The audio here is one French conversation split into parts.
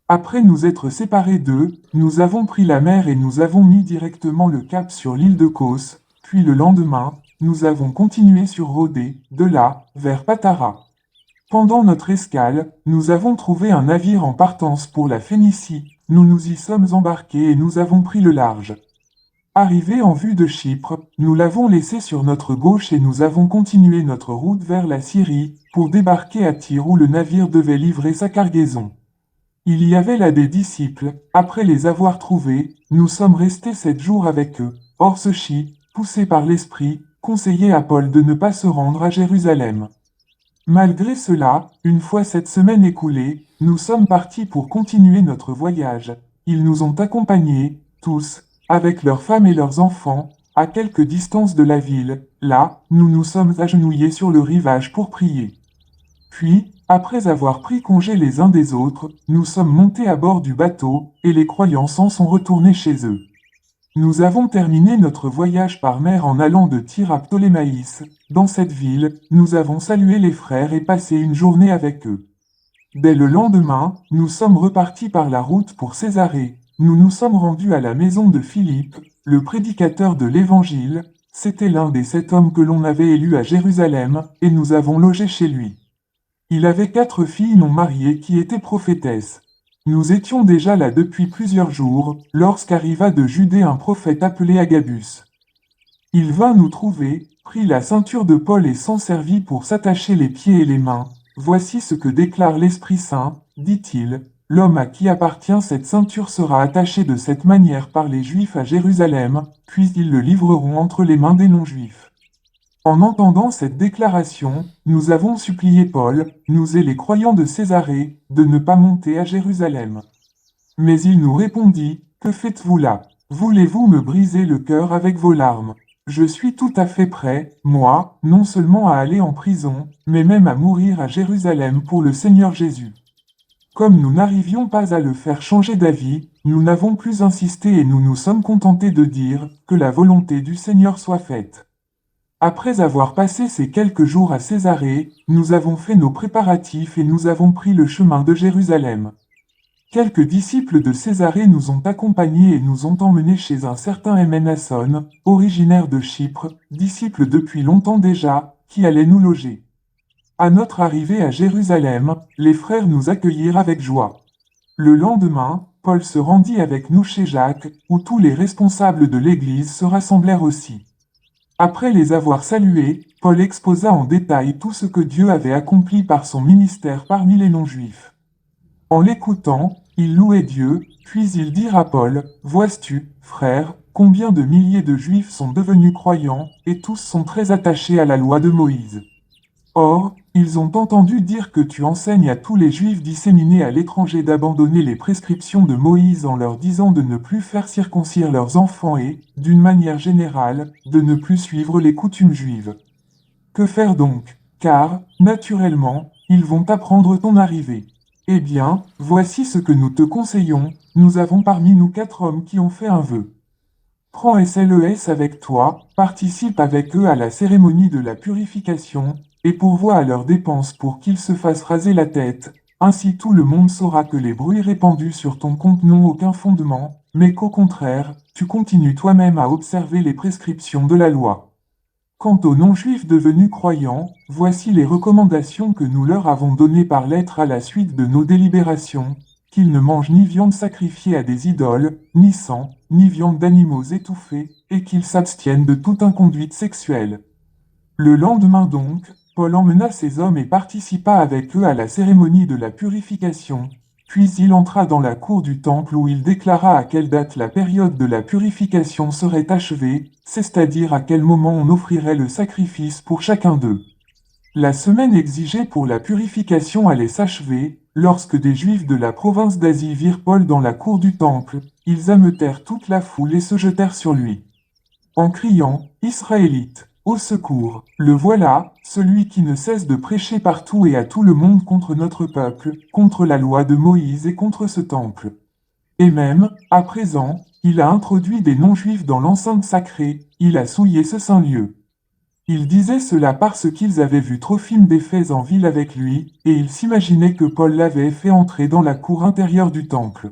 Après nous être séparés d'eux, nous avons pris la mer et nous avons mis directement le cap sur l'île de Kos, puis le lendemain, nous avons continué sur Rhodé, de là, vers Patara. Pendant notre escale, nous avons trouvé un navire en partance pour la Phénicie, nous nous y sommes embarqués et nous avons pris le large. Arrivés en vue de Chypre, nous l'avons laissé sur notre gauche et nous avons continué notre route vers la Syrie, pour débarquer à Tyr où le navire devait livrer sa cargaison. Il y avait là des disciples, après les avoir trouvés, nous sommes restés 7 jours avec eux. Or ceux-ci, poussés par l'Esprit, conseillaient à Paul de ne pas se rendre à Jérusalem. Malgré cela, une fois cette semaine écoulée, nous sommes partis pour continuer notre voyage. Ils nous ont accompagnés, tous, avec leurs femmes et leurs enfants, à quelque distance de la ville. Là, nous nous sommes agenouillés sur le rivage pour prier. Puis, après avoir pris congé les uns des autres, nous sommes montés à bord du bateau, et les croyants s'en sont retournés chez eux. Nous avons terminé notre voyage par mer en allant de Tyr à Ptolémaïs. Dans cette ville, nous avons salué les frères et passé une journée avec eux. Dès le lendemain, nous sommes repartis par la route pour Césarée. Nous nous sommes rendus à la maison de Philippe, le prédicateur de l'Évangile. C'était l'un des 7 hommes que l'on avait élus à Jérusalem, et nous avons logé chez lui. Il avait 4 filles non mariées qui étaient prophétesses. Nous étions déjà là depuis plusieurs jours, lorsqu'arriva de Judée un prophète appelé Agabus. Il vint nous trouver, prit la ceinture de Paul et s'en servit pour s'attacher les pieds et les mains. Voici ce que déclare l'Esprit Saint, dit-il, l'homme à qui appartient cette ceinture sera attaché de cette manière par les Juifs à Jérusalem, puis ils le livreront entre les mains des non-Juifs. En entendant cette déclaration, nous avons supplié Paul, nous et les croyants de Césarée, de ne pas monter à Jérusalem. Mais il nous répondit, que faites-vous là? Voulez-vous me briser le cœur avec vos larmes? Je suis tout à fait prêt, moi, non seulement à aller en prison, mais même à mourir à Jérusalem pour le Seigneur Jésus. Comme nous n'arrivions pas à le faire changer d'avis, nous n'avons plus insisté et nous nous sommes contentés de dire, que la volonté du Seigneur soit faite. Après avoir passé ces quelques jours à Césarée, nous avons fait nos préparatifs et nous avons pris le chemin de Jérusalem. Quelques disciples de Césarée nous ont accompagnés et nous ont emmenés chez un certain Ménasson, originaire de Chypre, disciple depuis longtemps déjà, qui allait nous loger. À notre arrivée à Jérusalem, les frères nous accueillirent avec joie. Le lendemain, Paul se rendit avec nous chez Jacques, où tous les responsables de l'Église se rassemblèrent aussi. Après les avoir salués, Paul exposa en détail tout ce que Dieu avait accompli par son ministère parmi les non-juifs. En l'écoutant, ils louaient Dieu, puis ils dirent à Paul, « Vois-tu, frère, combien de milliers de Juifs sont devenus croyants, et tous sont très attachés à la loi de Moïse. Or, ils ont entendu dire que tu enseignes à tous les Juifs disséminés à l'étranger d'abandonner les prescriptions de Moïse en leur disant de ne plus faire circoncire leurs enfants et, d'une manière générale, de ne plus suivre les coutumes juives. Que faire donc? Car, naturellement, ils vont apprendre ton arrivée. Eh bien, voici ce que nous te conseillons, nous avons parmi nous 4 hommes qui ont fait un vœu. Prends SLES avec toi, participe avec eux à la cérémonie de la purification, et pourvois à leurs dépenses pour qu'ils se fassent raser la tête, ainsi tout le monde saura que les bruits répandus sur ton compte n'ont aucun fondement, mais qu'au contraire, tu continues toi-même à observer les prescriptions de la loi. Quant aux non-juifs devenus croyants, voici les recommandations que nous leur avons données par lettre à la suite de nos délibérations, qu'ils ne mangent ni viande sacrifiée à des idoles, ni sang, ni viande d'animaux étouffés, et qu'ils s'abstiennent de toute inconduite sexuelle. Le lendemain donc, Paul emmena ces hommes et participa avec eux à la cérémonie de la purification, puis il entra dans la cour du temple où il déclara à quelle date la période de la purification serait achevée, c'est-à-dire à quel moment on offrirait le sacrifice pour chacun d'eux. La semaine exigée pour la purification allait s'achever, lorsque des Juifs de la province d'Asie virent Paul dans la cour du temple, ils ameutèrent toute la foule et se jetèrent sur lui. En criant, « Israélites, au secours, le voilà, celui qui ne cesse de prêcher partout et à tout le monde contre notre peuple, contre la loi de Moïse et contre ce temple. Et même, à présent, il a introduit des non-juifs dans l'enceinte sacrée, il a souillé ce saint lieu. » Ils disaient cela parce qu'ils avaient vu Trophime d'Éphèse en ville avec lui, et ils s'imaginaient que Paul l'avait fait entrer dans la cour intérieure du temple.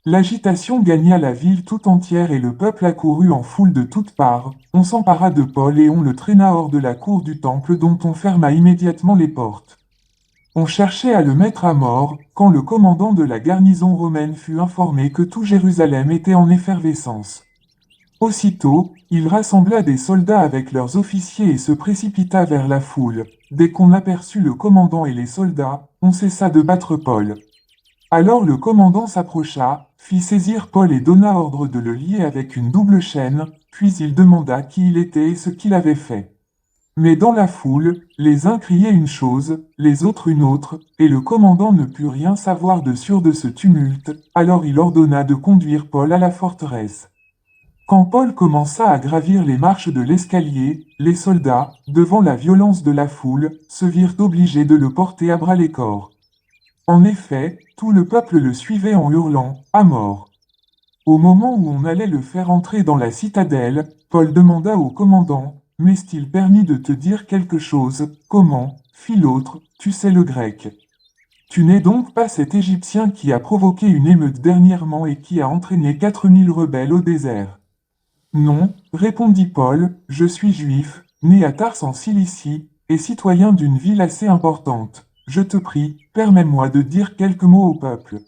L'agitation gagna la ville tout entière et le peuple accourut en foule de toutes parts. On s'empara de Paul et on le traîna hors de la cour du temple dont on ferma immédiatement les portes. On cherchait à le mettre à mort, quand le commandant de la garnison romaine fut informé que tout Jérusalem était en effervescence. Aussitôt, il rassembla des soldats avec leurs officiers et se précipita vers la foule. Dès qu'on aperçut le commandant et les soldats, on cessa de battre Paul. Alors le commandant s'approcha, fit saisir Paul et donna ordre de le lier avec une double chaîne, puis il demanda qui il était et ce qu'il avait fait. Mais dans la foule, les uns criaient une chose, les autres une autre, et le commandant ne put rien savoir de sûr de ce tumulte, alors il ordonna de conduire Paul à la forteresse. Quand Paul commença à gravir les marches de l'escalier, les soldats, devant la violence de la foule, se virent obligés de le porter à bras-les-corps. En effet, tout le peuple le suivait en hurlant « à mort ». Au moment où on allait le faire entrer dans la citadelle, Paul demanda au commandant « M'est-il permis de te dire quelque chose ?»« Comment ?» fit l'autre, « Tu sais le grec. Tu n'es donc pas cet Égyptien qui a provoqué une émeute dernièrement et qui a entraîné 4000 rebelles au désert. » Non, répondit Paul, je suis juif, né à Tars en Cilicie, et citoyen d'une ville assez importante. Je te prie, permets-moi de dire quelques mots au peuple.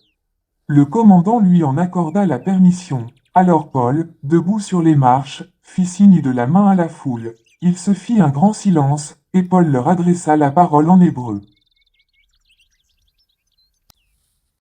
Le commandant lui en accorda la permission. Alors Paul, debout sur les marches, fit signe de la main à la foule. Il se fit un grand silence, et Paul leur adressa la parole en hébreu.